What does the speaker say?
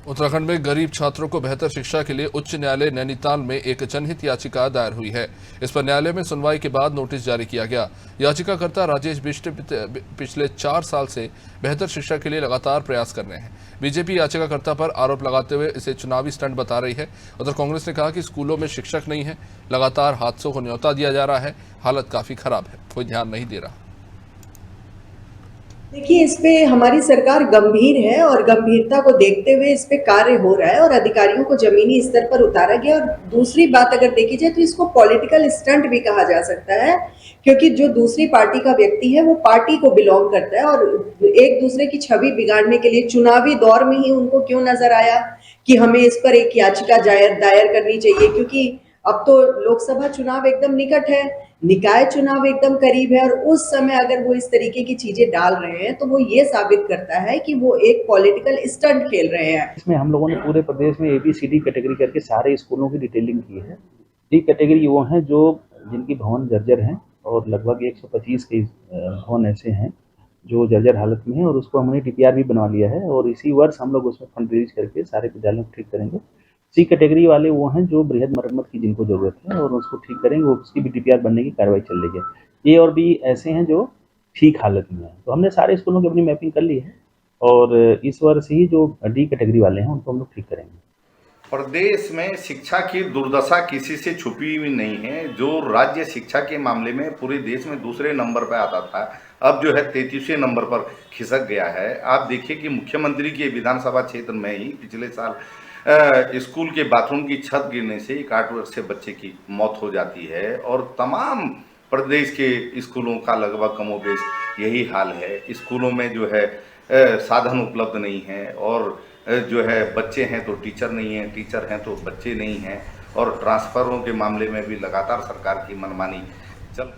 उत्तराखंड में गरीब छात्रों को बेहतर शिक्षा के लिए उच्च न्यायालय नैनीताल में एक जनहित याचिका दायर हुई है। इस पर न्यायालय में सुनवाई के बाद नोटिस जारी किया गया। याचिकाकर्ता राजेश बिष्ट पिछले 4 साल से बेहतर शिक्षा के लिए लगातार प्रयास कर रहे हैं। बीजेपी याचिकाकर्ता पर आरोप लगाते हुए इसे चुनावी स्टंट बता रही है। उधर कांग्रेस ने कहा कि स्कूलों में शिक्षक नहीं है, लगातार हादसों को न्योता दिया जा रहा है, हालत काफी खराब है, कोई ध्यान नहीं दे रहा। देखिए, इस पे हमारी सरकार गंभीर है और गंभीरता को देखते हुए इस पे कार्य हो रहा है और अधिकारियों को जमीनी स्तर पर उतारा गया। और दूसरी बात अगर देखी जाए तो इसको पॉलिटिकल स्टंट भी कहा जा सकता है, क्योंकि जो दूसरी पार्टी का व्यक्ति है वो पार्टी को बिलोंग करता है और एक दूसरे की छवि बिगाड़ने के लिए चुनावी दौर में ही उनको क्यों नजर आया कि हमें इस पर एक याचिका दायर करनी चाहिए, क्योंकि अब तो लोकसभा चुनाव एकदम निकट है, निकाय चुनाव एकदम करीब है और उस समय अगर वो इस तरीके की चीजें डाल रहे हैं तो वो ये साबित करता है कि वो एक पॉलिटिकल स्टंट खेल रहे हैं। इसमें हम लोगों ने पूरे प्रदेश में ABCD कैटेगरी करके सारे स्कूलों की डिटेलिंग की है। डी कैटेगरी वो हैं जो जिनकी भवन जर्जर हैं और लगभग 125 के भवन ऐसे हैं जो जर्जर हालत में है और उसको हमने DPR भी बनवा लिया है और इसी वर्ष हम लोग उसमें फंड रिलीज करके सारे विद्यालयों को ठीक करेंगे। C कैटेगरी वाले वो हैं जो बृहद मरम्मत की जिनको जरूरत है और उसको ठीक करेंगे, उसकी भी DPR बनने की कार्रवाई चल रही है। A और B ऐसे हैं जो ठीक हालत में है, तो हमने सारे स्कूलों की अपनी मैपिंग कर ली है और इस वर्ष ही जो D कैटेगरी वाले हैं उनको हम लोग ठीक करेंगे। प्रदेश में शिक्षा की दुर्दशा किसी से छुपी हुई नहीं है। जो राज्य शिक्षा के मामले में पूरे देश में दूसरे नंबर पर आता था, अब जो है 33वें नंबर पर खिसक गया है। आप देखिए कि मुख्यमंत्री के विधानसभा क्षेत्र में ही पिछले साल स्कूल के बाथरूम की छत गिरने से एक 8 वर्षीय बच्चे की मौत हो जाती है और तमाम प्रदेश के स्कूलों का लगभग कमोबेश यही हाल है। स्कूलों में जो है साधन उपलब्ध नहीं है और जो है बच्चे हैं तो टीचर नहीं है, टीचर हैं तो बच्चे नहीं हैं और ट्रांसफरों के मामले में भी लगातार सरकार की मनमानी चल